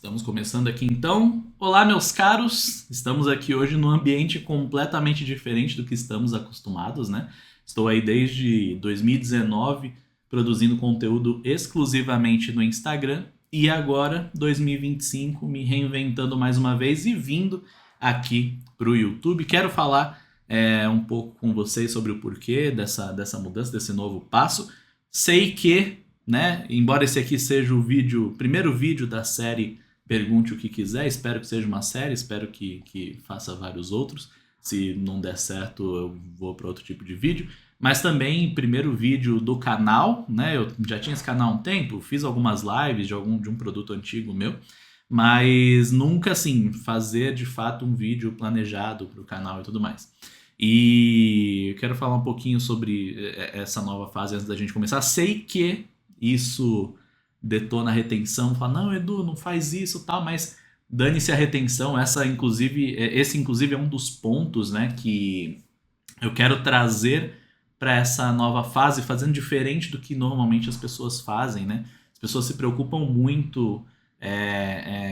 Estamos começando aqui então. Olá, meus caros! Estamos aqui hoje num ambiente completamente diferente do que estamos acostumados, né? Estou aí desde 2019 produzindo conteúdo exclusivamente no Instagram e agora, 2025, me reinventando mais uma vez e vindo aqui para o YouTube. Quero falar um pouco com vocês sobre o porquê dessa mudança, desse novo passo. Sei que, né, embora esse aqui seja o primeiro vídeo da série Pergunte o que quiser, espero que seja uma série, espero que faça vários outros. Se não der certo, eu vou para outro tipo de vídeo. Mas também, primeiro vídeo do canal, né? Eu já tinha esse canal há um tempo, fiz algumas lives de um produto antigo meu, mas nunca assim fazer de fato um vídeo planejado para o canal e tudo mais. E eu quero falar um pouquinho sobre essa nova fase antes da gente começar. Sei que isso detona a retenção, fala, não, Edu, não faz isso, tal, mas dane-se a retenção, esse inclusive é um dos pontos, né, que eu quero trazer para essa nova fase, fazendo diferente do que normalmente as pessoas fazem, né? As pessoas se preocupam muito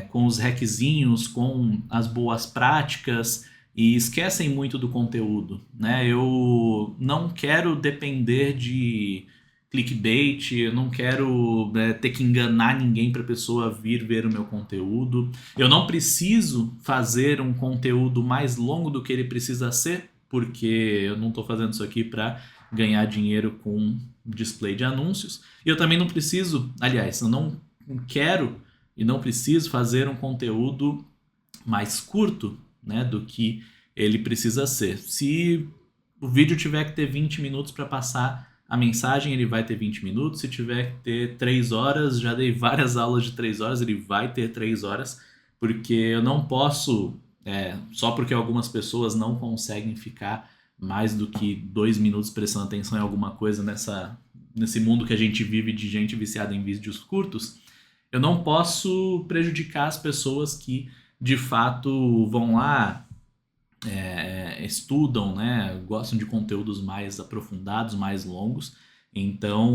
com os hackzinhos, com as boas práticas e esquecem muito do conteúdo, né? Eu não quero depender de clickbait, eu não quero ter que enganar ninguém para a pessoa vir ver o meu conteúdo. Eu não preciso fazer um conteúdo mais longo do que ele precisa ser, porque eu não estou fazendo isso aqui para ganhar dinheiro com display de anúncios. E eu também não preciso, aliás, eu não quero e não preciso fazer um conteúdo mais curto, né, do que ele precisa ser. Se o vídeo tiver que ter 20 minutos para passar a mensagem, ele vai ter 20 minutos. Se tiver que ter 3 horas, já dei várias aulas de 3 horas, ele vai ter 3 horas, porque eu não posso, só porque algumas pessoas não conseguem ficar mais do que 2 minutos prestando atenção em alguma coisa nesse mundo que a gente vive de gente viciada em vídeos curtos, eu não posso prejudicar as pessoas que de fato vão lá, estudam, né, gostam de conteúdos mais aprofundados, mais longos. Então,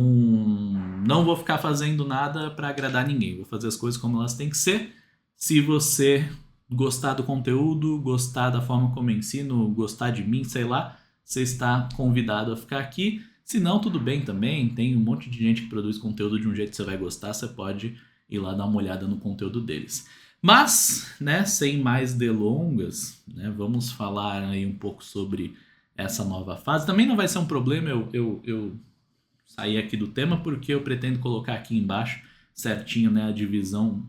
não vou ficar fazendo nada para agradar ninguém. Vou fazer as coisas como elas têm que ser. Se você gostar do conteúdo, gostar da forma como eu ensino, gostar de mim, sei lá, você está convidado a ficar aqui. Se não, tudo bem também. Tem um monte de gente que produz conteúdo de um jeito que você vai gostar. Você pode ir lá dar uma olhada no conteúdo deles. Mas, né, sem mais delongas, né, vamos falar aí um pouco sobre essa nova fase. Também não vai ser um problema eu sair aqui do tema, porque eu pretendo colocar aqui embaixo certinho, né, a divisão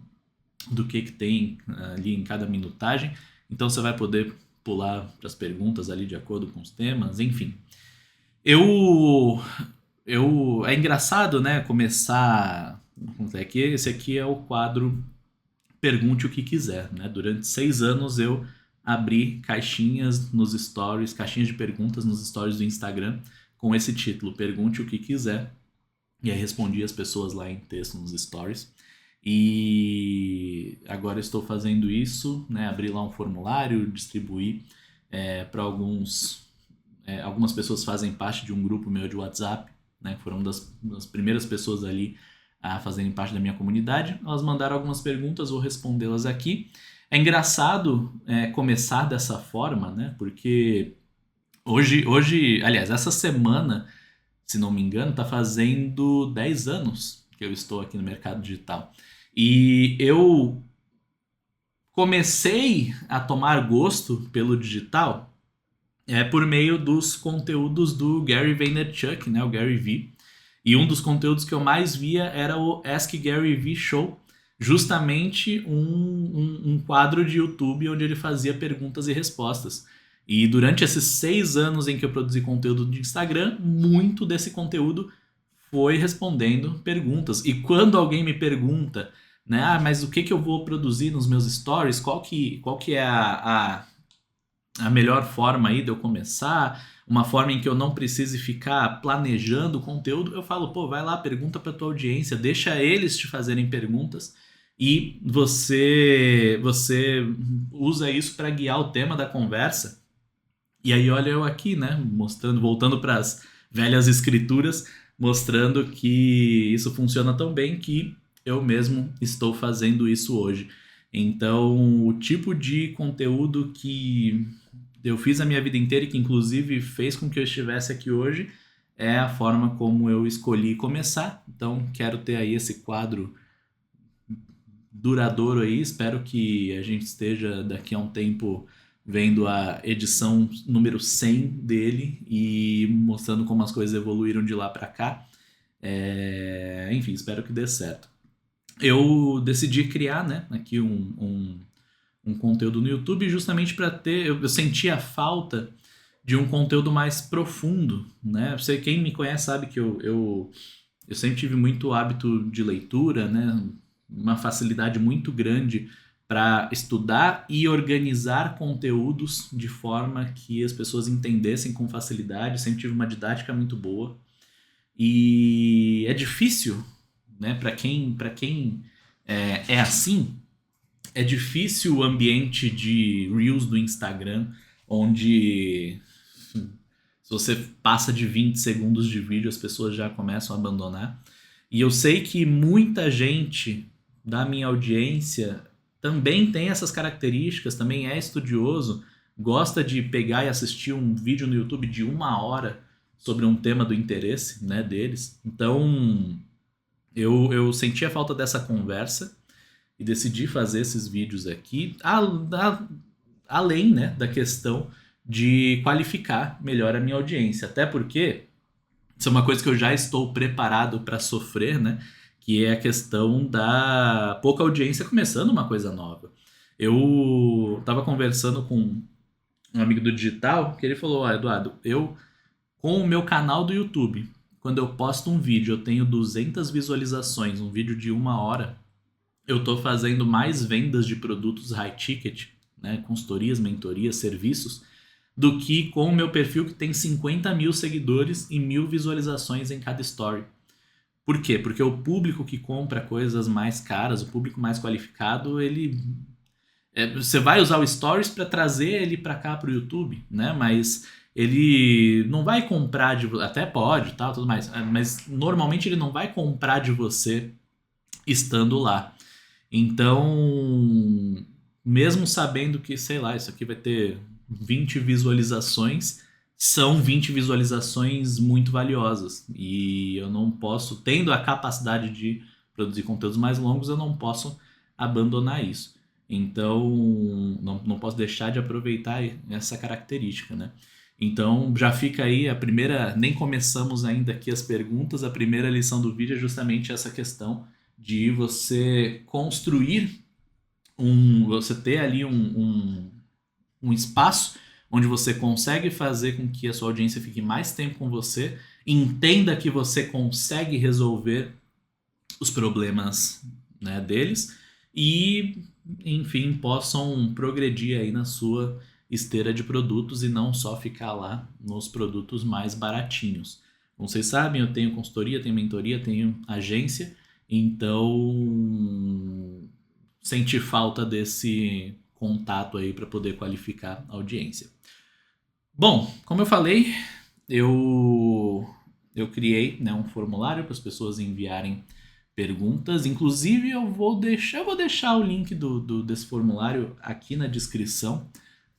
do que tem ali em cada minutagem. Então você vai poder pular para as perguntas ali de acordo com os temas, enfim. É engraçado, né, começar... Esse aqui é o quadro Pergunte o que quiser, né? Durante 6 anos eu abri caixinhas nos stories, caixinhas de perguntas nos stories do Instagram com esse título, Pergunte o que quiser. E aí respondi as pessoas lá em texto nos stories. E agora estou fazendo isso, né? Abri lá um formulário, distribuí para algumas pessoas fazem parte de um grupo meu de WhatsApp, né? Foram uma das primeiras pessoas ali a fazerem parte da minha comunidade. Elas mandaram algumas perguntas, vou respondê-las aqui. É engraçado começar dessa forma, né? Porque hoje, aliás, essa semana, se não me engano, está fazendo 10 anos que eu estou aqui no mercado digital. E eu comecei a tomar gosto pelo digital por meio dos conteúdos do Gary Vaynerchuk, né? O Gary V. E um dos conteúdos que eu mais via era o Ask Gary V Show, justamente um quadro de YouTube onde ele fazia perguntas e respostas. E durante esses 6 anos em que eu produzi conteúdo de Instagram, muito desse conteúdo foi respondendo perguntas. E quando alguém me pergunta, né, mas o que eu vou produzir nos meus stories, qual que é a melhor forma aí de eu começar, uma forma em que eu não precise ficar planejando o conteúdo, eu falo, pô, vai lá, pergunta para tua audiência, deixa eles te fazerem perguntas e você usa isso para guiar o tema da conversa. E aí olha eu aqui, né, voltando para as velhas escrituras, mostrando que isso funciona tão bem que eu mesmo estou fazendo isso hoje. Então, o tipo de conteúdo que eu fiz a minha vida inteira e que inclusive fez com que eu estivesse aqui hoje é a forma como eu escolhi começar. Então, quero ter aí esse quadro duradouro aí. Espero que a gente esteja daqui a um tempo vendo a edição número 100 dele e mostrando como as coisas evoluíram de lá para cá. Enfim, espero que dê certo. Eu decidi criar, né, aqui um conteúdo no YouTube justamente para ter. Eu senti a falta de um conteúdo mais profundo, né? Você, quem me conhece sabe que eu sempre tive muito hábito de leitura, né? Uma facilidade muito grande para estudar e organizar conteúdos de forma que as pessoas entendessem com facilidade. Sempre tive uma didática muito boa. E é difícil, né? Para quem é assim, é difícil o ambiente de Reels do Instagram, onde se você passa de 20 segundos de vídeo, as pessoas já começam a abandonar. E eu sei que muita gente da minha audiência também tem essas características, também é estudioso, gosta de pegar e assistir um vídeo no YouTube de 1 hora sobre um tema do interesse, né, deles. Então, eu senti a falta dessa conversa e decidi fazer esses vídeos aqui, além, né, da questão de qualificar melhor a minha audiência. Até porque isso é uma coisa que eu já estou preparado para sofrer, né? Que é a questão da pouca audiência começando uma coisa nova. Eu estava conversando com um amigo do digital que ele falou: Ó, Eduardo, eu com o meu canal do YouTube, quando eu posto um vídeo, eu tenho 200 visualizações, um vídeo de 1 hora, eu estou fazendo mais vendas de produtos high ticket, né, consultorias, mentorias, serviços, do que com o meu perfil que tem 50 mil seguidores e 1.000 visualizações em cada story. Por quê? Porque o público que compra coisas mais caras, o público mais qualificado, ele você vai usar o Stories para trazer ele para cá para o YouTube, né? Mas ele não vai comprar de até pode, tal, tudo mais, mas normalmente ele não vai comprar de você estando lá. Então, mesmo sabendo que, sei lá, isso aqui vai ter 20 visualizações, são 20 visualizações muito valiosas. E eu não posso, tendo a capacidade de produzir conteúdos mais longos, eu não posso abandonar isso. Então, não posso deixar de aproveitar essa característica, né? Então, já fica aí a primeira, nem começamos ainda aqui as perguntas, a primeira lição do vídeo é justamente essa questão de você construir você ter ali um espaço onde você consegue fazer com que a sua audiência fique mais tempo com você, entenda que você consegue resolver os problemas, né, deles e, enfim, possam progredir aí na sua esteira de produtos e não só ficar lá nos produtos mais baratinhos. Como vocês sabem, eu tenho consultoria, tenho mentoria, tenho agência, então senti falta desse contato aí para poder qualificar a audiência. Bom, como eu falei, eu criei, né, um formulário para as pessoas enviarem perguntas. Inclusive, eu vou deixar o link desse formulário aqui na descrição.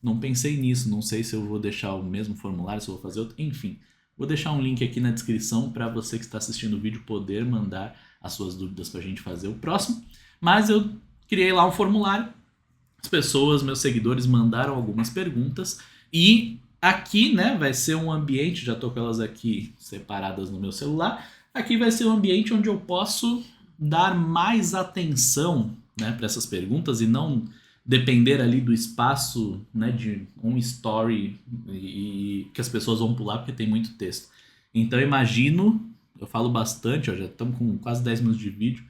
Não pensei nisso, não sei se eu vou deixar o mesmo formulário, se eu vou fazer outro. Enfim, vou deixar um link aqui na descrição para você que está assistindo o vídeo poder mandar as suas dúvidas para a gente fazer o próximo. Mas eu criei lá um formulário. As pessoas, meus seguidores, mandaram algumas perguntas e aqui, né, vai ser um ambiente, já tô com elas aqui separadas no meu celular. Aqui vai ser um ambiente onde eu posso dar mais atenção, né, para essas perguntas e não depender ali do espaço, né, de um story e que as pessoas vão pular porque tem muito texto. Então imagino, eu falo bastante, ó, já estamos com quase 10 minutos de vídeo,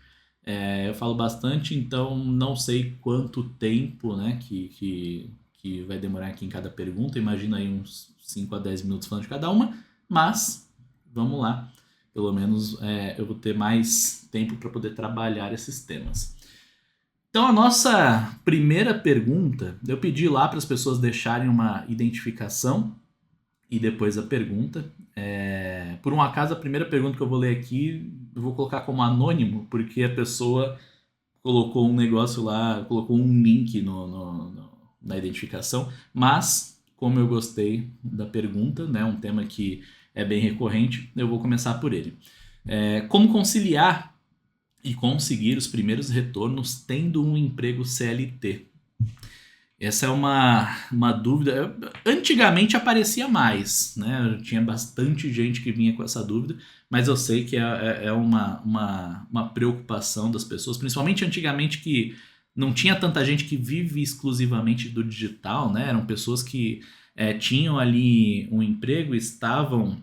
eu falo bastante, então não sei quanto tempo, né, que vai demorar aqui em cada pergunta. Imagina aí uns 5 a 10 minutos falando de cada uma, mas vamos lá. Pelo menos eu vou ter mais tempo para poder trabalhar esses temas. Então a nossa primeira pergunta, eu pedi lá para as pessoas deixarem uma identificação e depois a pergunta. Por um acaso, a primeira pergunta que eu vou ler aqui, eu vou colocar como anônimo, porque a pessoa colocou um negócio lá, colocou um link na identificação, mas como eu gostei da pergunta, né, um tema que é bem recorrente, eu vou começar por ele. Como conciliar e conseguir os primeiros retornos tendo um emprego CLT? Essa é uma dúvida. Antigamente aparecia mais, né? Tinha bastante gente que vinha com essa dúvida, mas eu sei que é uma preocupação das pessoas, principalmente antigamente que não tinha tanta gente que vive exclusivamente do digital, né? Eram pessoas que tinham ali um emprego, estavam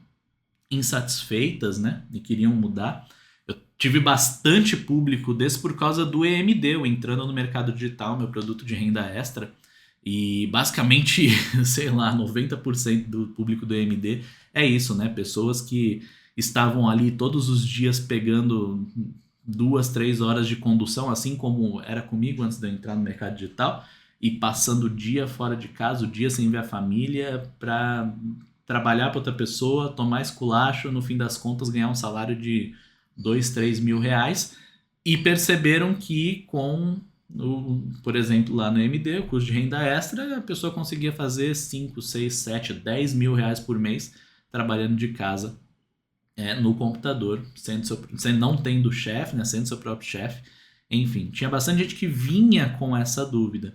insatisfeitas, né? E queriam mudar. Eu tive bastante público desse por causa do EMD, eu entrando no mercado digital, meu produto de renda extra. E basicamente, sei lá, 90% do público do EMD é isso, né? Pessoas que estavam ali todos os dias pegando 2, 3 horas de condução, assim como era comigo antes de eu entrar no mercado digital, e passando o dia fora de casa, o dia sem ver a família, para trabalhar para outra pessoa, tomar esculacho, no fim das contas ganhar um salário de 2, 3 mil reais, e perceberam que por exemplo, lá no MD, o custo de renda extra, a pessoa conseguia fazer 5, 6, 7, 10 mil reais por mês trabalhando de casa no computador, não tendo chefe, né, sendo seu próprio chefe. Enfim, tinha bastante gente que vinha com essa dúvida.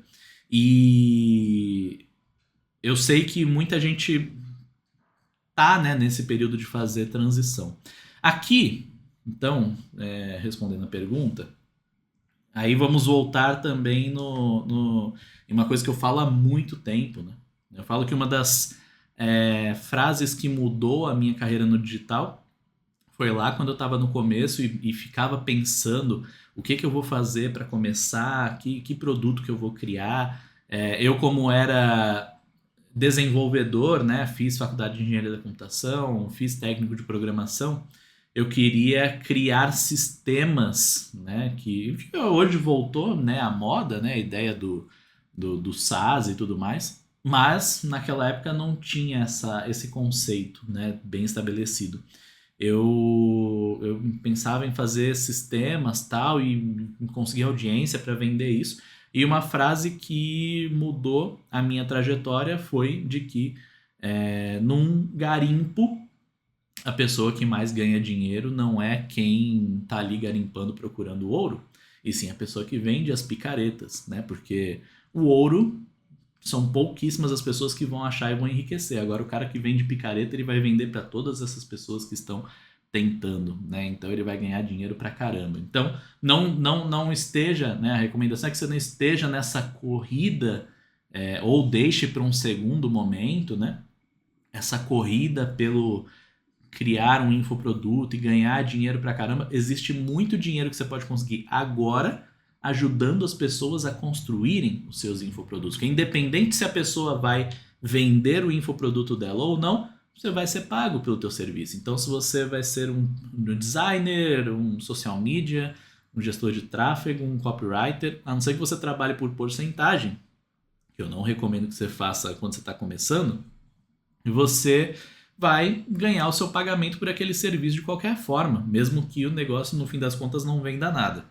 E eu sei que muita gente tá, né, nesse período de fazer transição. Aqui, então, respondendo a pergunta, aí vamos voltar também em uma coisa que eu falo há muito tempo, né? Eu falo que uma das frases que mudou a minha carreira no digital foi lá quando eu estava no começo e ficava pensando o que eu vou fazer para começar, que produto que eu vou criar. Eu, como era desenvolvedor, né? Fiz faculdade de engenharia da computação, fiz técnico de programação. Eu queria criar sistemas, né? Que hoje voltou, né? À moda, né? A ideia do SaaS e tudo mais. Mas naquela época não tinha esse conceito, né? Bem estabelecido. Eu pensava em fazer sistemas tal e conseguir audiência para vender isso. E uma frase que mudou a minha trajetória foi de que num garimpo a pessoa que mais ganha dinheiro não é quem tá ali garimpando procurando ouro, e sim a pessoa que vende as picaretas, né? Porque o ouro são pouquíssimas as pessoas que vão achar e vão enriquecer. Agora, o cara que vende picareta, ele vai vender para todas essas pessoas que estão tentando, né? Então ele vai ganhar dinheiro pra caramba. Então, não esteja, né? A recomendação é que você não esteja nessa corrida, ou deixe para um segundo momento, né? Essa corrida pelo criar um infoproduto e ganhar dinheiro pra caramba. Existe muito dinheiro que você pode conseguir agora ajudando as pessoas a construírem os seus infoprodutos. Que independente se a pessoa vai vender o infoproduto dela ou não, você vai ser pago pelo teu serviço. Então, se você vai ser um designer, um social media, um gestor de tráfego, um copywriter, a não ser que você trabalhe por porcentagem, que eu não recomendo que você faça quando você está começando, você vai ganhar o seu pagamento por aquele serviço de qualquer forma, mesmo que o negócio, no fim das contas, não venda nada.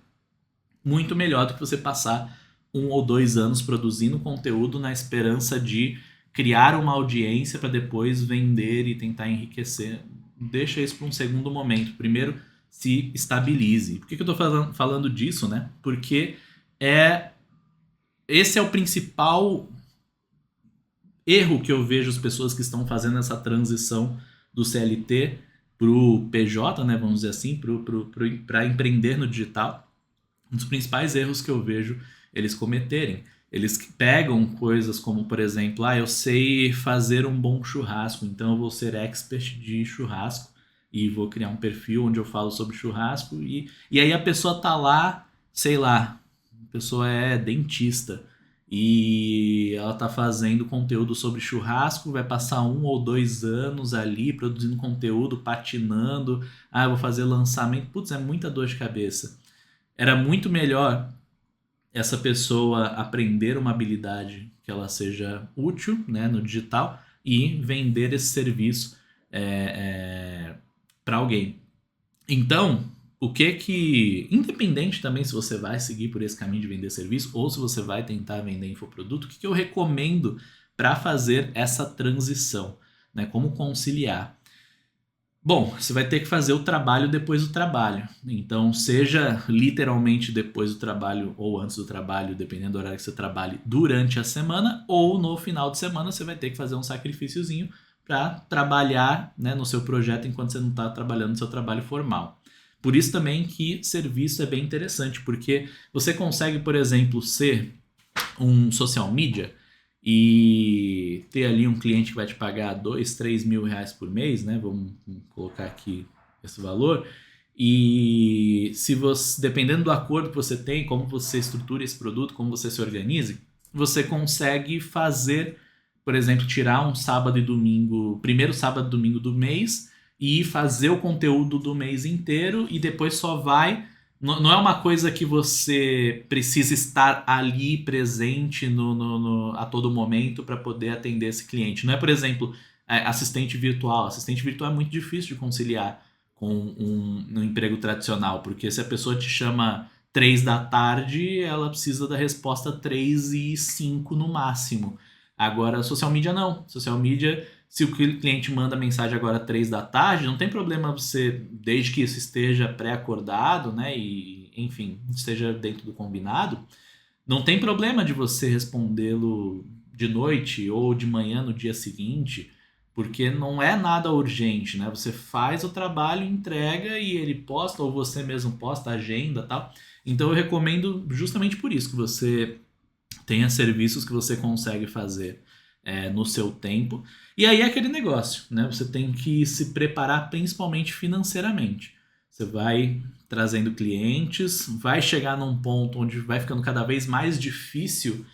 Muito melhor do que você passar 1 ou 2 anos produzindo conteúdo na esperança de criar uma audiência para depois vender e tentar enriquecer. Deixa isso para um segundo momento. Primeiro, se estabilize. Por que eu estou falando disso, né? Porque esse é o principal erro que eu vejo as pessoas que estão fazendo essa transição do CLT pro PJ, né, vamos dizer assim, para empreender no digital. Um dos principais erros que eu vejo eles cometerem. Eles pegam coisas como, por exemplo, eu sei fazer um bom churrasco, então eu vou ser expert de churrasco e vou criar um perfil onde eu falo sobre churrasco e aí a pessoa tá lá, sei lá, a pessoa é dentista e ela tá fazendo conteúdo sobre churrasco, vai passar 1 ou 2 anos ali produzindo conteúdo, patinando, eu vou fazer lançamento, putz, é muita dor de cabeça. Era muito melhor essa pessoa aprender uma habilidade que ela seja útil, né, no digital e vender esse serviço para alguém. Então, o que, independente também se você vai seguir por esse caminho de vender serviço ou se você vai tentar vender infoproduto, o que eu recomendo para fazer essa transição, né? Como conciliar? Bom, você vai ter que fazer o trabalho depois do trabalho. Então, seja literalmente depois do trabalho ou antes do trabalho, dependendo do horário que você trabalhe, durante a semana, ou no final de semana você vai ter que fazer um sacrifíciozinho para trabalhar, né, no seu projeto enquanto você não está trabalhando no seu trabalho formal. Por isso também que serviço é bem interessante, porque você consegue, por exemplo, ser um social media e ter ali um cliente que vai te pagar 2, 3 mil reais por mês, né? Vamos colocar aqui esse valor. E se você, dependendo do acordo que você tem, como você estrutura esse produto, como você se organize, você consegue fazer, por exemplo, tirar um sábado e domingo, primeiro sábado e domingo do mês e fazer o conteúdo do mês inteiro e depois só vai. Não é uma coisa que você precisa estar ali presente a todo momento para poder atender esse cliente. Não é, por exemplo, assistente virtual. Assistente virtual é muito difícil de conciliar com um emprego tradicional, porque se a pessoa te chama 3 da tarde, ela precisa da resposta 3 e 5 no máximo. Agora, social media não. Social media, se o cliente manda mensagem agora 3 da tarde, não tem problema você, desde que isso esteja pré-acordado, né? E, enfim, esteja dentro do combinado, não tem problema de você respondê-lo de noite ou de manhã no dia seguinte, porque não é nada urgente, né? Você faz o trabalho, entrega e ele posta, ou você mesmo posta, agenda e tal. Então eu recomendo justamente por isso que você tenha serviços que você consegue fazer no seu tempo. E aí é aquele negócio, né? Você tem que se preparar principalmente financeiramente. Você vai trazendo clientes, vai chegar num ponto onde vai ficando cada vez mais difícil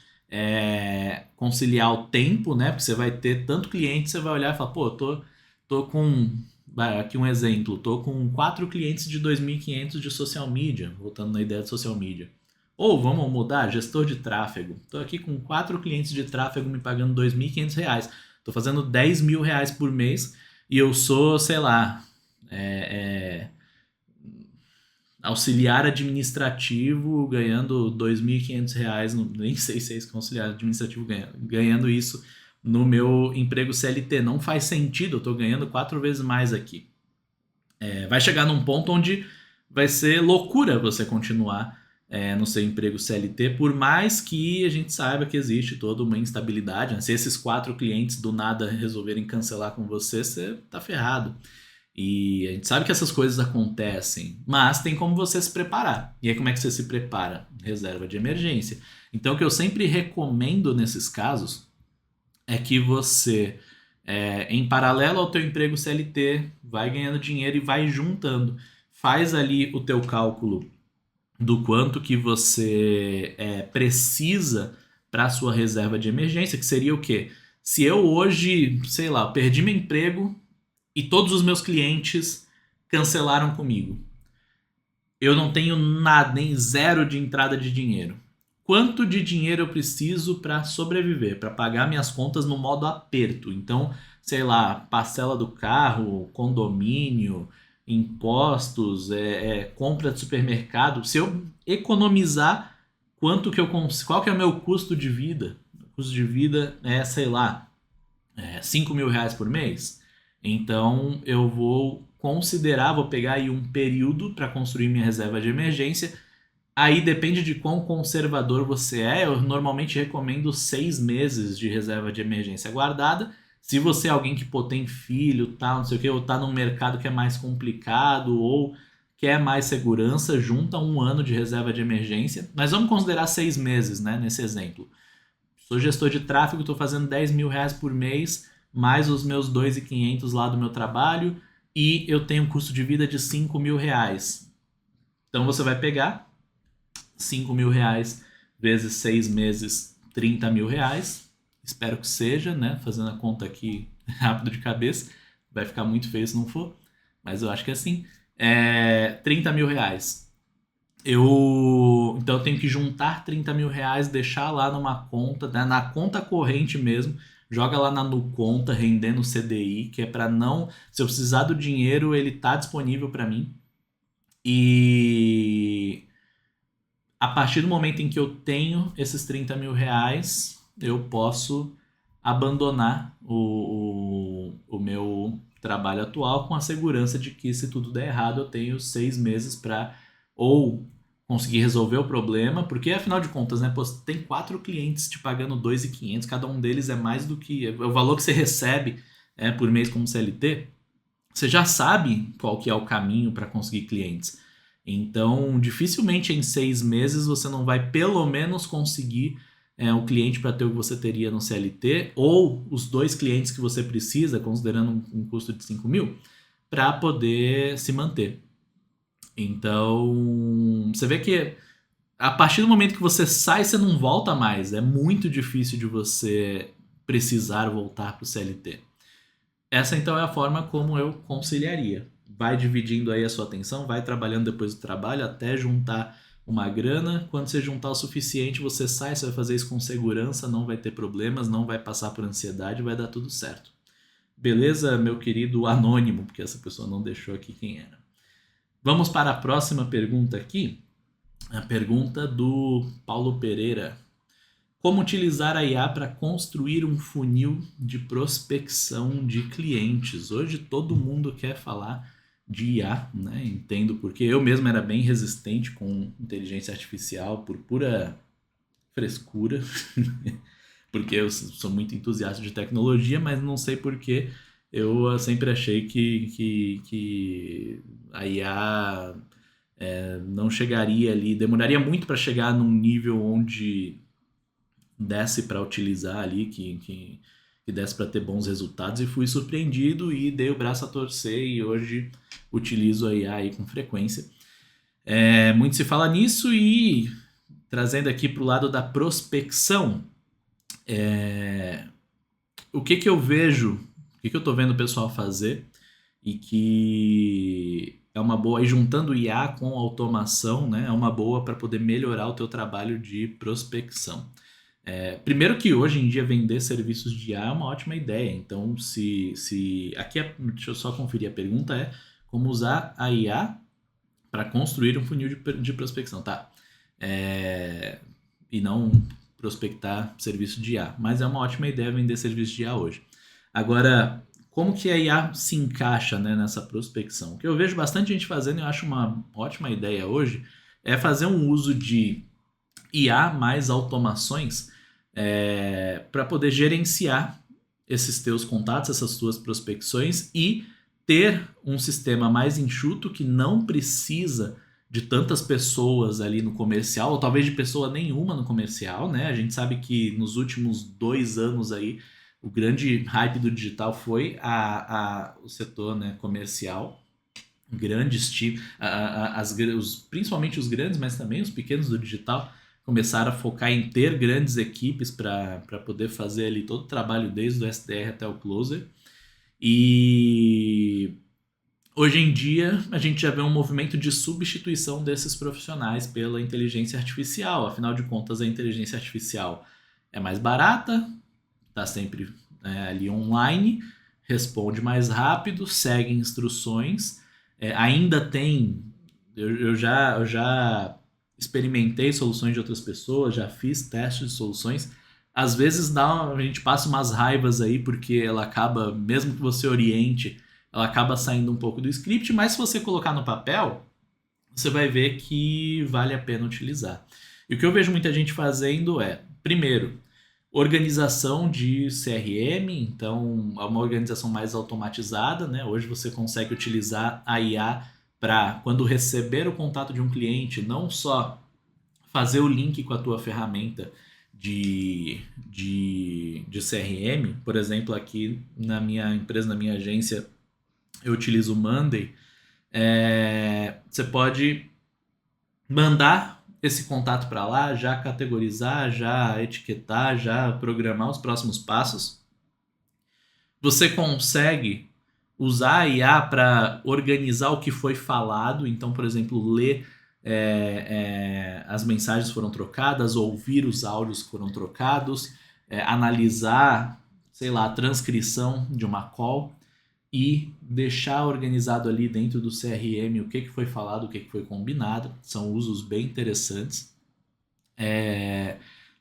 conciliar o tempo, né? Porque você vai ter tanto cliente, você vai olhar e falar, pô, tô com... Aqui um exemplo, tô com 4 clientes de 2.500 de social media, voltando na ideia de social media. Ou vamos mudar, gestor de tráfego. Estou aqui com 4 clientes de tráfego me pagando R$ 2.500. Estou fazendo R$ 10.000 por mês e eu sou, sei lá, auxiliar administrativo ganhando R$ 2.500. Nem sei se é isso que auxiliar administrativo ganhando isso no meu emprego CLT. Não faz sentido, eu estou ganhando 4 vezes mais aqui. Vai chegar num ponto onde vai ser loucura você continuar no seu emprego CLT, por mais que a gente saiba que existe toda uma instabilidade, né? Se esses 4 clientes do nada resolverem cancelar com você tá ferrado. E a gente sabe que essas coisas acontecem, mas tem como você se preparar. E aí como é que você se prepara? Reserva de emergência. Então o que eu sempre recomendo nesses casos é que você, em paralelo ao teu emprego CLT, vai ganhando dinheiro e vai juntando. Faz ali o teu cálculo do quanto que você precisa para a sua reserva de emergência, que seria o quê? Se eu hoje, sei lá, perdi meu emprego e todos os meus clientes cancelaram comigo, eu não tenho nada, nem zero de entrada de dinheiro. Quanto de dinheiro eu preciso para sobreviver, para pagar minhas contas no modo aperto? Então, sei lá, parcela do carro, condomínio, impostos, compra de supermercado. Se eu economizar, qual que é o meu custo de vida? O custo de vida é, sei lá, R$ 5.000 por mês. Então eu vou vou pegar aí um período para construir minha reserva de emergência. Aí depende de quão conservador você é. Eu normalmente recomendo 6 meses de reserva de emergência guardada. Se você é alguém que tem filho, tal, não sei o que, ou tá num mercado que é mais complicado, ou quer mais segurança, junta 1 ano de reserva de emergência. Mas vamos considerar 6 meses, né, nesse exemplo. Sou gestor de tráfego, estou fazendo R$ 10.000 por mês, mais os meus 2.500 lá do meu trabalho, e eu tenho um custo de vida de R$ 5.000. Então você vai pegar R$ 5.000 vezes 6 meses, R$ 30.000. Espero que seja, né? Fazendo a conta aqui rápido de cabeça. Vai ficar muito feio se não for, mas eu acho que é assim. R$ 30.000. Então eu tenho que juntar R$ 30.000, deixar lá numa conta, né, na conta corrente mesmo, joga lá na Nuconta, rendendo CDI, que é para não, se eu precisar do dinheiro, ele tá disponível para mim. E a partir do momento em que eu tenho esses 30 mil reais, eu posso abandonar o meu trabalho atual com a segurança de que, se tudo der errado, eu tenho 6 meses para ou conseguir resolver o problema, porque afinal de contas, né, pô, tem 4 clientes te pagando 2.500, cada um deles é mais do que o valor que você recebe por mês como CLT. Você já sabe qual que é o caminho para conseguir clientes. Então, dificilmente em 6 meses você não vai pelo menos conseguir o cliente para ter o que você teria no CLT, ou os 2 clientes que você precisa, considerando um custo de 5 mil, para poder se manter. Então, você vê que a partir do momento que você sai, você não volta mais. É muito difícil de você precisar voltar para o CLT. Essa então é a forma como eu conciliaria. Vai dividindo aí a sua atenção, vai trabalhando depois do trabalho até juntar uma grana. Quando você juntar o suficiente, você sai, você vai fazer isso com segurança, não vai ter problemas, não vai passar por ansiedade, vai dar tudo certo. Beleza, meu querido anônimo, porque essa pessoa não deixou aqui quem era. Vamos para a próxima pergunta aqui. A pergunta do Paulo Pereira. Como utilizar a IA para construir um funil de prospecção de clientes? Hoje todo mundo quer falar de IA, né? Entendo porque eu mesmo era bem resistente com inteligência artificial por pura frescura, porque eu sou muito entusiasta de tecnologia, mas não sei por que eu sempre achei que a IA não chegaria ali, demoraria muito para chegar num nível onde desse para utilizar ali, que desse para ter bons resultados, e fui surpreendido e dei o braço a torcer e hoje utilizo a IA aí com frequência. Muito se fala nisso, e trazendo aqui para o lado da prospecção, o que eu vejo, o que eu estou vendo o pessoal fazer e que é uma boa, e juntando IA com automação, né, é uma boa para poder melhorar o teu trabalho de prospecção. Primeiro que hoje em dia vender serviços de IA é uma ótima ideia. Então, aqui deixa eu só conferir, a pergunta é como usar a IA para construir um funil de prospecção, tá? E não prospectar serviço de IA. Mas é uma ótima ideia vender serviço de IA hoje. Agora, como que a IA se encaixa, né, nessa prospecção? O que eu vejo bastante gente fazendo, e eu acho uma ótima ideia hoje, é fazer um uso de IA mais automações para poder gerenciar esses teus contatos, essas tuas prospecções, e ter um sistema mais enxuto que não precisa de tantas pessoas ali no comercial, ou talvez de pessoa nenhuma no comercial, né? A gente sabe que nos últimos 2 anos aí, o grande hype do digital foi o setor, né, comercial. Grandes times, principalmente os grandes, mas também os pequenos do digital, começaram a focar em ter grandes equipes para poder fazer ali todo o trabalho, desde o SDR até o closer. E hoje em dia a gente já vê um movimento de substituição desses profissionais pela inteligência artificial. Afinal de contas, a inteligência artificial é mais barata, está sempre ali online, responde mais rápido, segue instruções. Ainda tem, eu já experimentei soluções de outras pessoas, já fiz testes de soluções. Às vezes a gente passa umas raivas aí, porque ela acaba, mesmo que você oriente, ela acaba saindo um pouco do script, mas se você colocar no papel, você vai ver que vale a pena utilizar. E o que eu vejo muita gente fazendo primeiro, organização de CRM, então é uma organização mais automatizada, né? Hoje você consegue utilizar a IA para, quando receber o contato de um cliente, não só fazer o link com a tua ferramenta de CRM. Por exemplo, aqui na minha empresa, na minha agência, eu utilizo o Monday. Você pode mandar esse contato para lá, já categorizar, já etiquetar, já programar os próximos passos. Você consegue usar a IA para organizar o que foi falado. Então, por exemplo, ler as mensagens que foram trocadas, ouvir os áudios que foram trocados, analisar, sei lá, a transcrição de uma call. e deixar organizado ali dentro do CRM o que foi falado, o que foi combinado. São usos bem interessantes.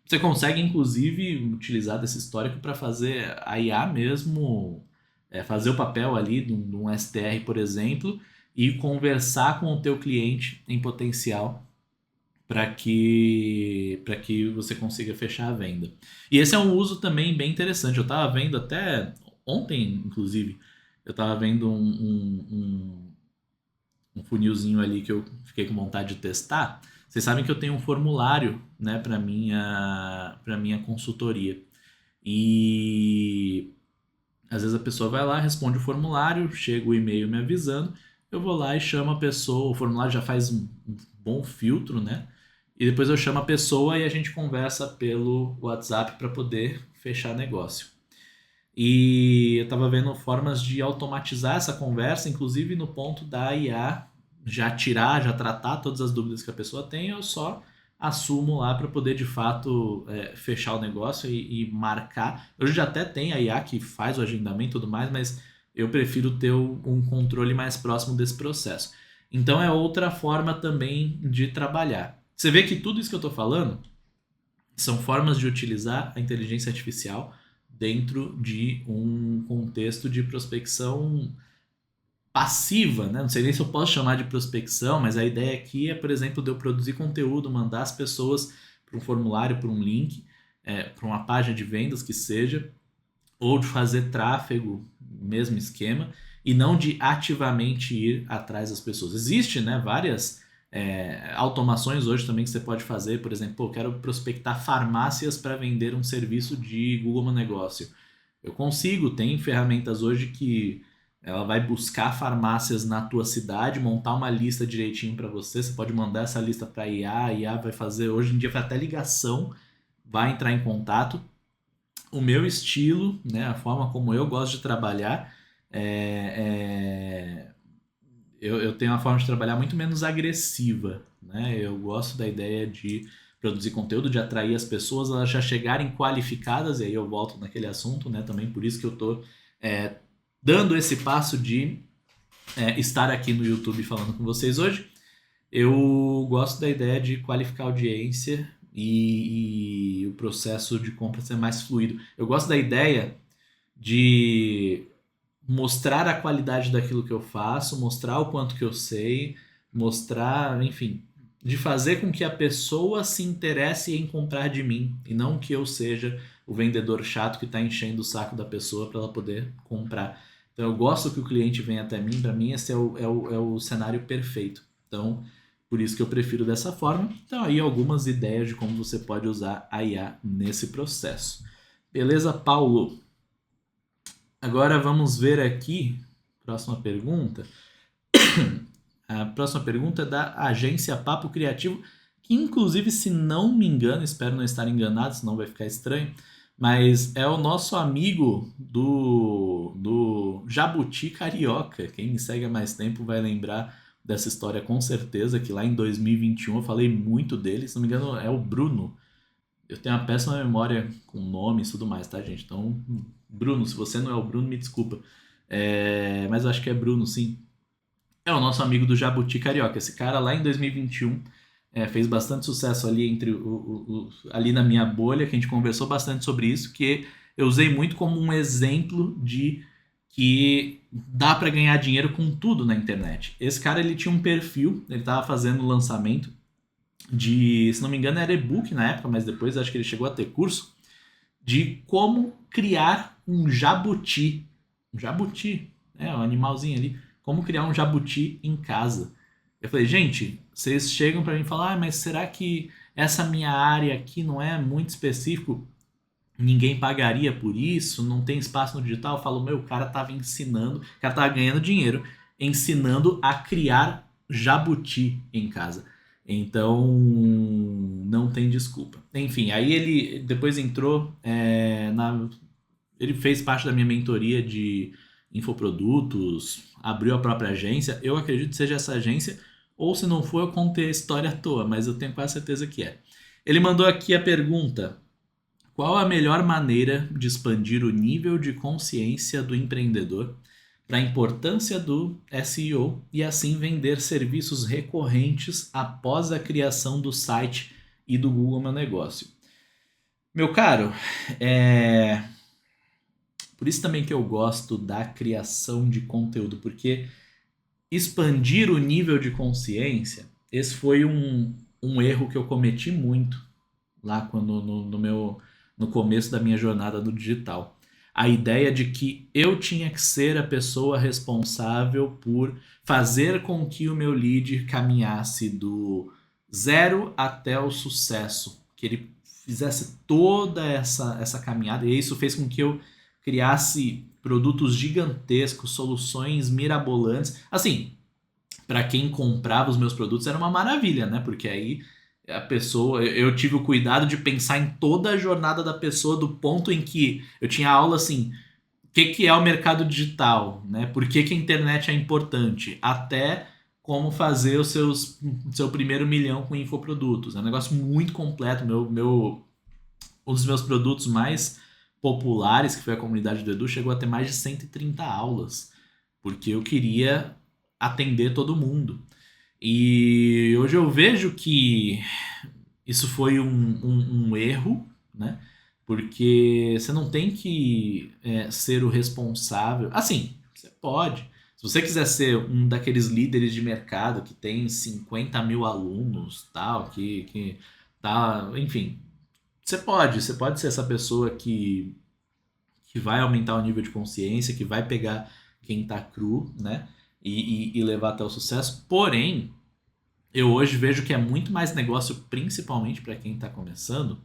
Você consegue, inclusive, utilizar desse histórico para fazer a IA mesmo, fazer o papel ali de um SDR, por exemplo, e conversar com o teu cliente em potencial para que você consiga fechar a venda. E esse é um uso também bem interessante. Eu estava vendo até ontem, inclusive, eu estava vendo um funilzinho ali que eu fiquei com vontade de testar. Vocês sabem que eu tenho um formulário, né, para minha consultoria. E às vezes a pessoa vai lá, responde o formulário, chega o e-mail me avisando, eu vou lá e chamo a pessoa, o formulário já faz um bom filtro, né? E depois eu chamo a pessoa e a gente conversa pelo WhatsApp para poder fechar negócio. E eu estava vendo formas de automatizar essa conversa, inclusive no ponto da IA já tirar, já tratar todas as dúvidas que a pessoa tem, eu só assumo lá para poder de fato fechar o negócio e marcar. Hoje já até tem a IA que faz o agendamento e tudo mais, mas eu prefiro ter um controle mais próximo desse processo. Então é outra forma também de trabalhar. Você vê que tudo isso que eu estou falando são formas de utilizar a inteligência artificial dentro de um contexto de prospecção passiva, né? Não sei nem se eu posso chamar de prospecção, mas a ideia aqui é, por exemplo, de eu produzir conteúdo, mandar as pessoas para um formulário, para um link, para uma página de vendas que seja, ou de fazer tráfego, mesmo esquema, e não de ativamente ir atrás das pessoas. Existe, né, várias automações hoje também que você pode fazer, por exemplo, eu quero prospectar farmácias para vender um serviço de Google Meu Negócio. Eu consigo, tem ferramentas hoje que ela vai buscar farmácias na tua cidade, montar uma lista direitinho para você. Você pode mandar essa lista para a IA vai fazer, hoje em dia, faz até ligação, vai entrar em contato. O meu estilo, né, a forma como eu gosto de trabalhar, eu tenho uma forma de trabalhar muito menos agressiva, né? Eu gosto da ideia de produzir conteúdo, de atrair as pessoas, elas já chegarem qualificadas, e aí eu volto naquele assunto, né? Também por isso que eu tô dando esse passo de estar aqui no YouTube falando com vocês hoje. Eu gosto da ideia de qualificar a audiência e o processo de compra ser mais fluido. Eu gosto da ideia de mostrar a qualidade daquilo que eu faço, mostrar o quanto que eu sei, mostrar, enfim, de fazer com que a pessoa se interesse em comprar de mim e não que eu seja o vendedor chato que está enchendo o saco da pessoa para ela poder comprar. Então eu gosto que o cliente venha até mim, para mim esse é o cenário perfeito. Então, por isso que eu prefiro dessa forma. Então aí algumas ideias de como você pode usar a IA nesse processo. Beleza, Paulo? Agora vamos ver aqui, próxima pergunta. A próxima pergunta é da agência Papo Criativo, que inclusive, se não me engano, espero não estar enganado, senão vai ficar estranho, mas é o nosso amigo do Jabuti Carioca. Quem me segue há mais tempo vai lembrar dessa história com certeza, que lá em 2021 eu falei muito dele, se não me engano é o Bruno. Eu tenho uma péssima memória com nomes e tudo mais, tá, gente? Então, Bruno, se você não é o Bruno, me desculpa. Mas eu acho que é Bruno, sim. É o nosso amigo do Jabuti Carioca. Esse cara lá em 2021 fez bastante sucesso ali ali na minha bolha, que a gente conversou bastante sobre isso, que eu usei muito como um exemplo de que dá para ganhar dinheiro com tudo na internet. Esse cara, ele tinha um perfil, ele estava fazendo lançamento de, se não me engano, era e-book na época, mas depois acho que ele chegou a ter curso de como criar um jabuti. Um jabuti, um animalzinho ali. Como criar um jabuti em casa. Eu falei, gente, vocês chegam para mim e falam, mas será que essa minha área aqui não é muito específico? Ninguém pagaria por isso? Não tem espaço no digital? Eu falo, o cara tava ensinando, o cara tava ganhando dinheiro ensinando a criar jabuti em casa. Então, não tem desculpa. Enfim, aí ele depois entrou ele fez parte da minha mentoria de infoprodutos, abriu a própria agência. Eu acredito que seja essa agência, ou se não for, eu contei a história à toa, mas eu tenho quase certeza que é. Ele mandou aqui a pergunta: qual a melhor maneira de expandir o nível de consciência do empreendedor para a importância do SEO e assim vender serviços recorrentes após a criação do site e do Google Meu Negócio. Meu caro, é por isso também que eu gosto da criação de conteúdo, porque expandir o nível de consciência, esse foi um erro que eu cometi muito lá quando no começo da minha jornada no digital. A ideia de que eu tinha que ser a pessoa responsável por fazer com que o meu lead caminhasse do zero até o sucesso, que ele fizesse toda essa caminhada, e isso fez com que eu criasse produtos gigantescos, soluções mirabolantes. Assim, para quem comprava os meus produtos era uma maravilha, né? Porque aí a pessoa, eu tive o cuidado de pensar em toda a jornada da pessoa, do ponto em que eu tinha aula assim, o que é o mercado digital, né? Por que a internet é importante, até como fazer seu primeiro milhão com infoprodutos. É um negócio muito completo. Um dos meus produtos mais populares, que foi a comunidade do Edu, chegou a ter mais de 130 aulas, porque eu queria atender todo mundo. E hoje eu vejo que isso foi um erro, né? Porque você não tem que ser o responsável. Assim, você pode. Se você quiser ser um daqueles líderes de mercado que tem 50 mil alunos, tal, que tá, enfim, você pode ser essa pessoa que vai aumentar o nível de consciência, que vai pegar quem tá cru, né? E levar até o sucesso. Porém, eu hoje vejo que é muito mais negócio, principalmente para quem está começando,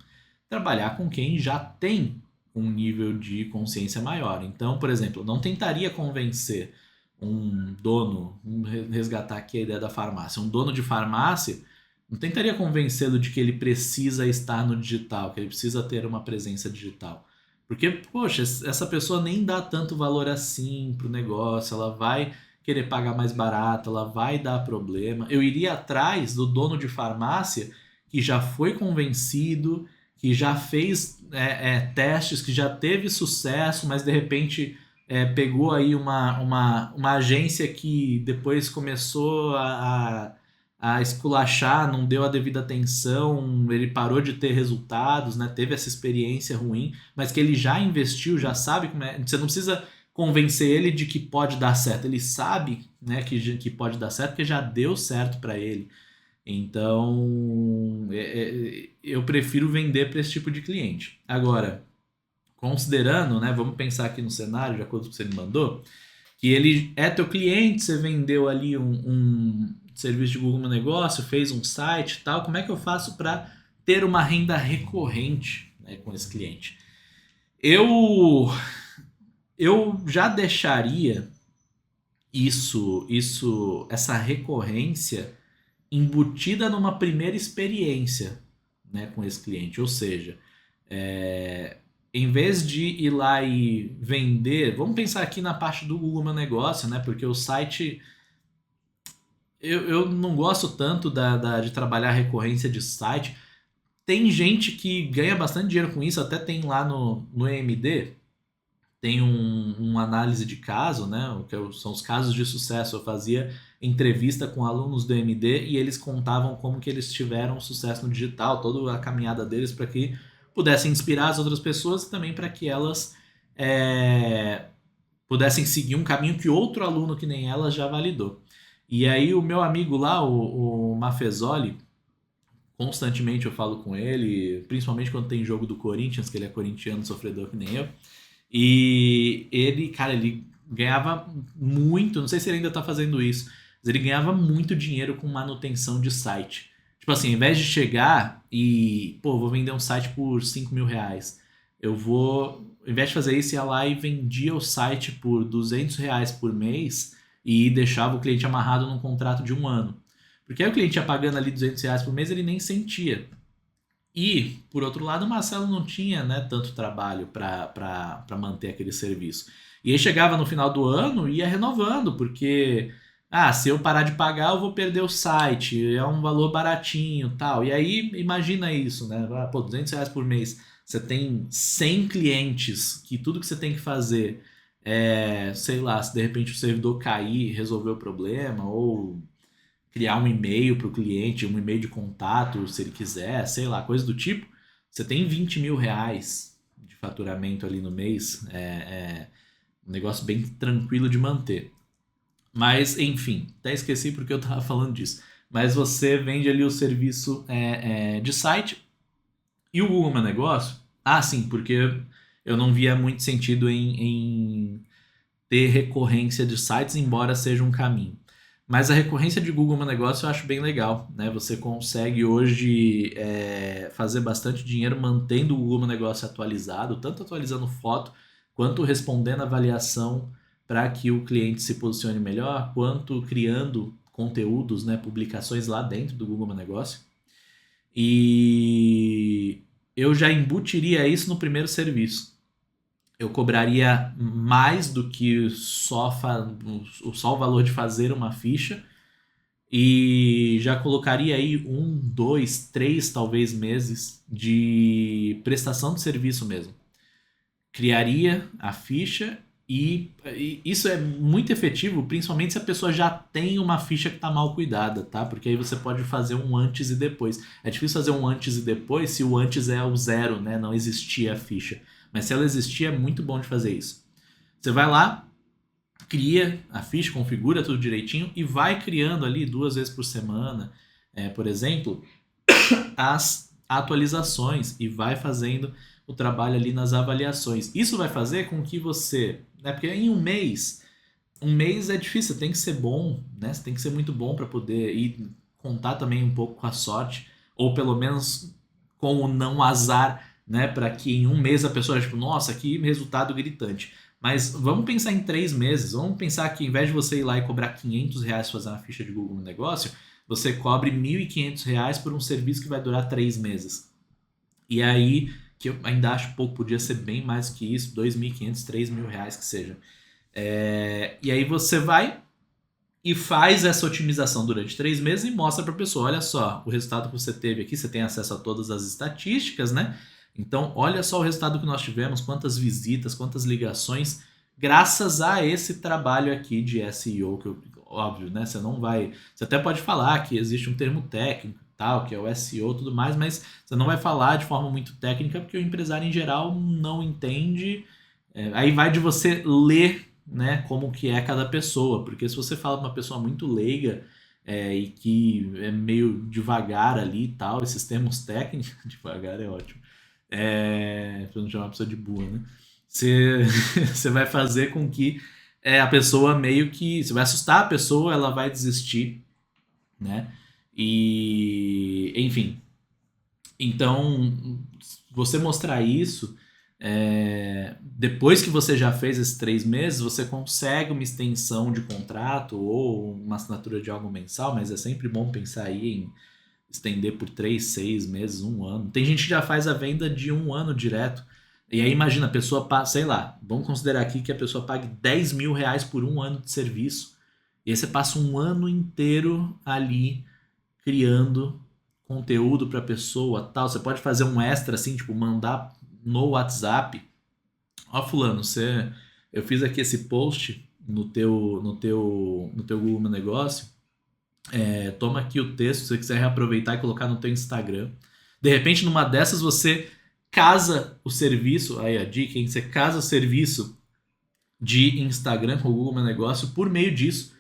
trabalhar com quem já tem um nível de consciência maior. Então, por exemplo, eu não tentaria convencer um dono, vamos resgatar aqui a ideia da farmácia, um dono de farmácia, não tentaria convencê-lo de que ele precisa estar no digital, que ele precisa ter uma presença digital. Porque, poxa, essa pessoa nem dá tanto valor assim pro negócio, ela vai querer pagar mais barato, ela vai dar problema. Eu iria atrás do dono de farmácia que já foi convencido, que já fez testes, que já teve sucesso, mas de repente pegou aí uma agência que depois começou a esculachar, não deu a devida atenção, ele parou de ter resultados, né? Teve essa experiência ruim, mas que ele já investiu, já sabe como é. Você não precisa convencer ele de que pode dar certo. Ele sabe, né, que pode dar certo, porque já deu certo para ele. Então, eu prefiro vender para esse tipo de cliente. Agora, considerando, né, vamos pensar aqui no cenário, de acordo com o que você me mandou, que ele é teu cliente, você vendeu ali um serviço de Google Meu Negócio, fez um site e tal, como é que eu faço para ter uma renda recorrente, né, com esse cliente? Eu já deixaria essa recorrência embutida numa primeira experiência, né, com esse cliente. Ou seja, em vez de ir lá e vender, vamos pensar aqui na parte do Google Meu Negócio, né? Porque o site, eu não gosto tanto de trabalhar recorrência de site. Tem gente que ganha bastante dinheiro com isso, até tem lá no EMD, tem uma análise de caso, né? São os casos de sucesso. Eu fazia entrevista com alunos do EMD e eles contavam como que eles tiveram sucesso no digital, toda a caminhada deles para que pudessem inspirar as outras pessoas e também para que elas pudessem seguir um caminho que outro aluno que nem elas já validou. E aí o meu amigo lá, o Mafezoli, constantemente eu falo com ele, principalmente quando tem jogo do Corinthians, que ele é corintiano, sofredor que nem eu. E ele, cara, ele ganhava muito, não sei se ele ainda tá fazendo isso, mas ele ganhava muito dinheiro com manutenção de site. Tipo assim, ao invés de chegar e, pô, vou vender um site por 5 mil reais, eu vou, ao invés de fazer isso, ia lá e vendia o site por 200 reais por mês e deixava o cliente amarrado num contrato de 1 ano. Porque aí o cliente ia pagando ali 200 reais por mês, ele nem sentia. E, por outro lado, o Marcelo não tinha, né, tanto trabalho para manter aquele serviço. E aí chegava no final do ano e ia renovando, porque se eu parar de pagar, eu vou perder o site, é um valor baratinho tal. E aí, imagina isso, né? Pô, 200 reais por mês, você tem 100 clientes, que tudo que você tem que fazer sei lá, se de repente o servidor cair, resolver o problema, ou criar um e-mail para o cliente, um e-mail de contato, se ele quiser, sei lá, coisa do tipo, você tem 20 mil reais de faturamento ali no mês, um negócio bem tranquilo de manter. Mas, enfim, até esqueci porque eu estava falando disso. Mas você vende ali o serviço de site e o Google Meu Negócio. Ah, sim, porque eu não via muito sentido em ter recorrência de sites, embora seja um caminho. Mas a recorrência de Google Meu Negócio eu acho bem legal, né? Você consegue hoje fazer bastante dinheiro mantendo o Google Meu Negócio atualizado, tanto atualizando foto, quanto respondendo avaliação para que o cliente se posicione melhor, quanto criando conteúdos, né, publicações lá dentro do Google Meu Negócio. E eu já embutiria isso no primeiro serviço. Eu cobraria mais do que só o valor de fazer uma ficha e já colocaria aí 1, 2, 3 talvez meses de prestação de serviço mesmo. Criaria a ficha e isso é muito efetivo, principalmente se a pessoa já tem uma ficha que está mal cuidada, tá? Porque aí você pode fazer um antes e depois. É difícil fazer um antes e depois se o antes é o zero, né? Não existia a ficha. Mas se ela existia, é muito bom de fazer isso. Você vai lá, cria a ficha, configura tudo direitinho e vai criando ali 2 vezes por semana, por exemplo, as atualizações e vai fazendo o trabalho ali nas avaliações. Isso vai fazer com que você, né, porque em um mês é difícil, tem que ser bom, né? Você tem que ser muito bom para poder ir contar também um pouco com a sorte, ou pelo menos com o não azar, né? Para que em um mês a pessoa, tipo, nossa, que resultado gritante. Mas vamos pensar em 3 meses. Vamos pensar que, ao invés de você ir lá e cobrar R$ 500 fazer uma ficha de Google no negócio, você cobre R$ 1.500 por um serviço que vai durar 3 meses. E aí, que eu ainda acho pouco, podia ser bem mais que isso, 2.500, R$ 3.000 que seja. E aí você vai e faz essa otimização durante 3 meses e mostra para a pessoa, olha só, o resultado que você teve aqui, você tem acesso a todas as estatísticas, né? Então, olha só o resultado que nós tivemos, quantas visitas, quantas ligações, graças a esse trabalho aqui de SEO, que óbvio, né? Você não vai. Você até pode falar que existe um termo técnico, tal, que é o SEO e tudo mais, mas você não vai falar de forma muito técnica, porque o empresário em geral não entende. Aí vai de você ler, né, como que é cada pessoa, porque se você fala para uma pessoa muito leiga e que é meio devagar ali e tal, esses termos técnicos, devagar é ótimo, para não chamar a pessoa de burra, né? Você, você vai fazer com que a pessoa meio que. Você vai assustar a pessoa, ela vai desistir, né? E, enfim. Então, você mostrar isso, depois que você já fez esses 3 meses, você consegue uma extensão de contrato ou uma assinatura de algo mensal, mas é sempre bom pensar aí em estender por 3, 6 meses, um ano. Tem gente que já faz a venda de um ano direto. E aí imagina, a pessoa, sei lá, vamos considerar aqui que a pessoa pague R$ 10.000 por um ano de serviço. E aí você passa um ano inteiro ali criando conteúdo para a pessoa, tal. Você pode fazer um extra assim, tipo mandar no WhatsApp. Ó, fulano, eu fiz aqui esse post no teu Google Meu Negócio. Toma aqui o texto, se você quiser reaproveitar e colocar no teu Instagram. De repente, numa dessas, você casa o serviço, aí a dica, hein? Você casa o serviço de Instagram com o Google Meu Negócio por meio disso.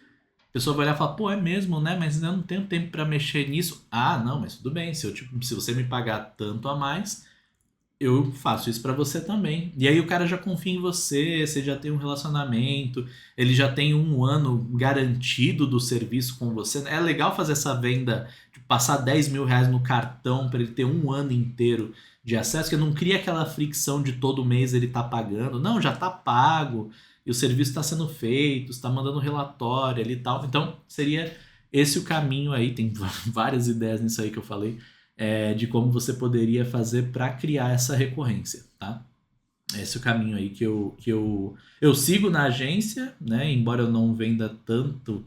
A pessoa vai olhar e falar, pô, é mesmo, né? Mas eu não tenho tempo para mexer nisso. Ah, não, mas tudo bem. Se você me pagar tanto a mais, eu faço isso para você também. E aí o cara já confia em você, você já tem um relacionamento, ele já tem um ano garantido do serviço com você. É legal fazer essa venda, de passar R$ 10.000 no cartão para ele ter um ano inteiro de acesso, que não cria aquela fricção de todo mês ele tá pagando. Não, já tá pago, e o serviço está sendo feito, está mandando relatório ali e tal. Então, seria esse o caminho aí, tem várias ideias nisso aí que eu falei de como você poderia fazer para criar essa recorrência, tá? Esse é o caminho aí que eu sigo na agência, né? Embora eu não venda tanto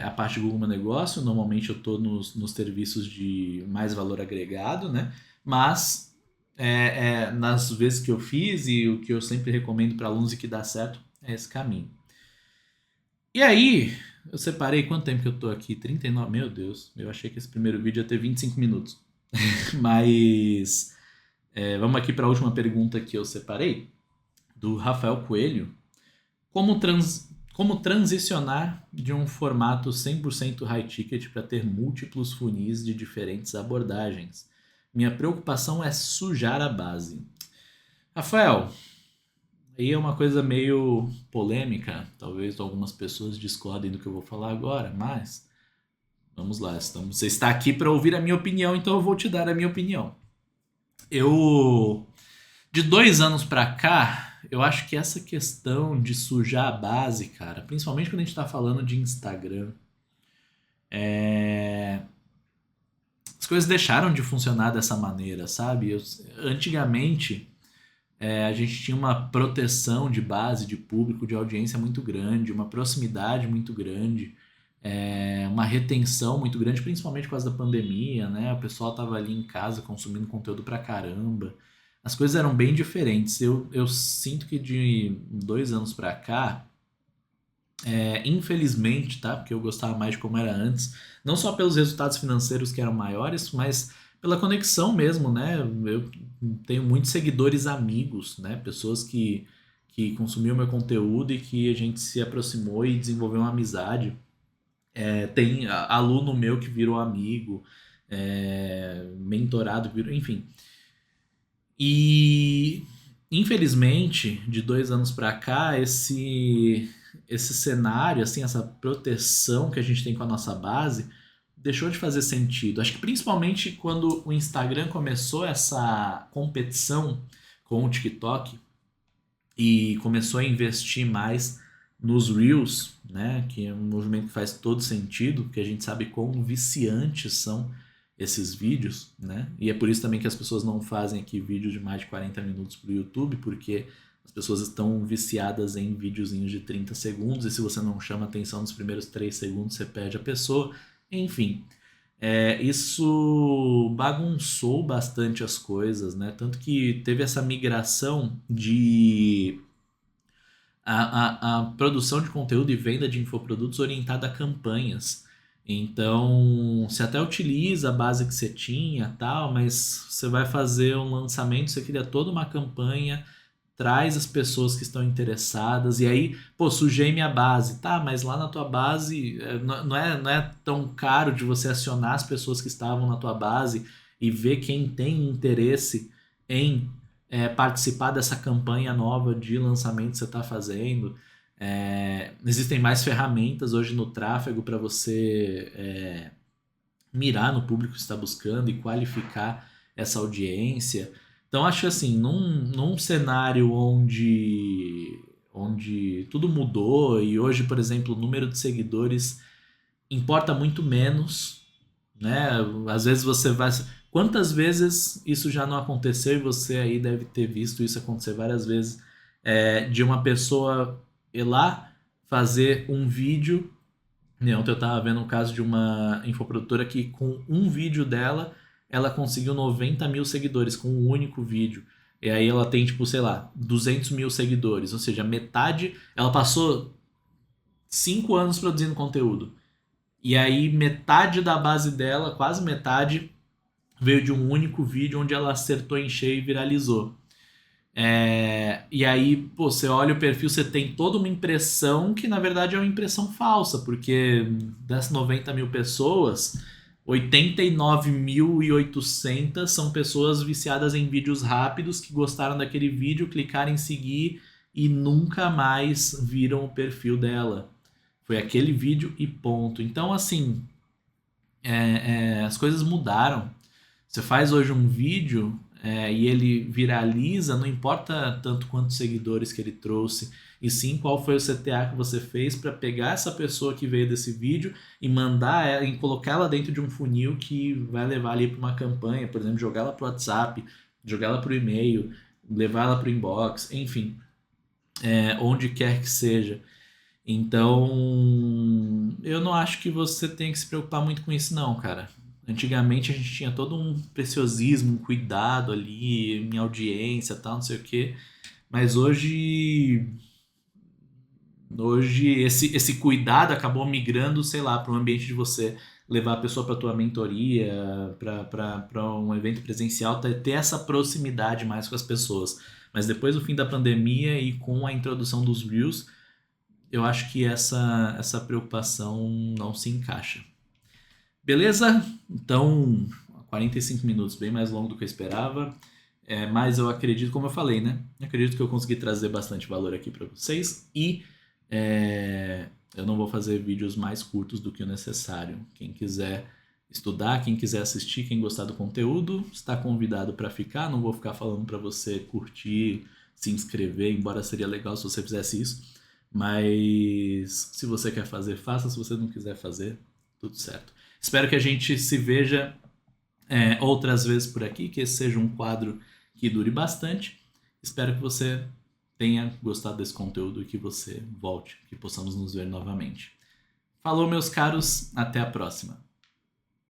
a parte do Google Meu Negócio, normalmente eu estou nos serviços de mais valor agregado, né? Mas nas vezes que eu fiz e o que eu sempre recomendo para alunos e que dá certo é esse caminho. E aí, eu separei quanto tempo que eu tô aqui? 39. Meu Deus, eu achei que esse primeiro vídeo ia ter 25 minutos. Mas vamos aqui para a última pergunta que eu separei, do Rafael Coelho. Como transicionar de um formato 100% high ticket para ter múltiplos funis de diferentes abordagens? Minha preocupação é sujar a base. Rafael, aí é uma coisa meio polêmica, talvez algumas pessoas discordem do que eu vou falar agora, mas vamos lá, você está aqui para ouvir a minha opinião, então eu vou te dar a minha opinião. Eu, de 2 anos para cá, eu acho que essa questão de sujar a base, cara, principalmente quando a gente tá falando de Instagram, é, as coisas deixaram de funcionar dessa maneira, sabe? Antigamente, a gente tinha uma proteção de base, de público, de audiência muito grande, uma proximidade muito grande, uma retenção muito grande, principalmente por causa da pandemia, né? O pessoal tava ali em casa consumindo conteúdo pra caramba. As coisas eram bem diferentes. Eu sinto que de 2 anos pra cá, infelizmente, tá? Porque eu gostava mais de como era antes, não só pelos resultados financeiros que eram maiores, mas pela conexão mesmo, né? Eu tenho muitos seguidores amigos, né? Pessoas que consumiam meu conteúdo e que a gente se aproximou e desenvolveu uma amizade. Tem aluno meu que virou amigo, mentorado que virou, enfim. E infelizmente, de 2 anos para cá, esse cenário, assim, essa proteção que a gente tem com a nossa base, deixou de fazer sentido. Acho que principalmente quando o Instagram começou essa competição com o TikTok e começou a investir mais nos Reels, né, que é um movimento que faz todo sentido, porque a gente sabe quão viciantes são esses vídeos, né? E é por isso também que as pessoas não fazem aqui vídeos de mais de 40 minutos para o YouTube, porque as pessoas estão viciadas em videozinhos de 30 segundos, e se você não chama atenção nos primeiros 3 segundos, você perde a pessoa. Enfim, isso bagunçou bastante as coisas, né? Tanto que teve essa migração de a produção de conteúdo e venda de infoprodutos orientada a campanhas. Então, você até utiliza a base que você tinha, tal, mas você vai fazer um lançamento, você cria toda uma campanha, traz as pessoas que estão interessadas, e aí, pô, sujei minha base, tá, mas lá na tua base não é tão caro de você acionar as pessoas que estavam na tua base e ver quem tem interesse em participar dessa campanha nova de lançamento que você está fazendo. Existem mais ferramentas hoje no tráfego para você mirar no público que está buscando e qualificar essa audiência. Então, acho assim, num cenário onde tudo mudou e hoje, por exemplo, o número de seguidores importa muito menos, né? Às vezes você vai. Quantas vezes isso já não aconteceu e você aí deve ter visto isso acontecer várias vezes, de uma pessoa ir lá fazer um vídeo. Né, ontem eu tava vendo um caso de uma infoprodutora que com um vídeo dela, ela conseguiu 90 mil seguidores com um único vídeo. E aí ela tem, tipo, sei lá, 200 mil seguidores. Ou seja, metade. Ela passou 5 anos produzindo conteúdo. E aí metade da base dela, quase metade, veio de um único vídeo onde ela acertou em cheio e viralizou. E aí, pô, você olha o perfil, você tem toda uma impressão que na verdade é uma impressão falsa, porque das 90 mil pessoas, 89.800 são pessoas viciadas em vídeos rápidos que gostaram daquele vídeo, clicaram em seguir e nunca mais viram o perfil dela. Foi aquele vídeo e ponto. Então, assim, as coisas mudaram. Você faz hoje um vídeo e ele viraliza, não importa tanto quantos seguidores que ele trouxe, e sim qual foi o CTA que você fez para pegar essa pessoa que veio desse vídeo e mandar ela, e colocar ela dentro de um funil que vai levar ali para uma campanha, por exemplo, jogar ela para o WhatsApp, jogar ela para o e-mail, levar ela para o inbox, enfim, onde quer que seja. Então, eu não acho que você tem que se preocupar muito com isso, não, cara. Antigamente a gente tinha todo um preciosismo, um cuidado ali, em audiência, tal, não sei o quê. Mas hoje esse cuidado acabou migrando, sei lá, para um ambiente de você levar a pessoa para tua mentoria, para um evento presencial, ter essa proximidade mais com as pessoas. Mas depois do fim da pandemia e com a introdução dos Reels, eu acho que essa preocupação não se encaixa. Beleza? Então, 45 minutos, bem mais longo do que eu esperava. Mas eu acredito, como eu falei, né? Acredito que eu consegui trazer bastante valor aqui para vocês e eu não vou fazer vídeos mais curtos do que o necessário. Quem quiser estudar, quem quiser assistir, quem gostar do conteúdo, está convidado para ficar. Não vou ficar falando para você curtir, se inscrever, embora seria legal se você fizesse isso. Mas se você quer fazer, faça. Se você não quiser fazer, tudo certo. Espero que a gente se veja outras vezes por aqui, que esse seja um quadro que dure bastante. Espero que você tenha gostado desse conteúdo e que você volte, que possamos nos ver novamente. Falou, meus caros, até a próxima.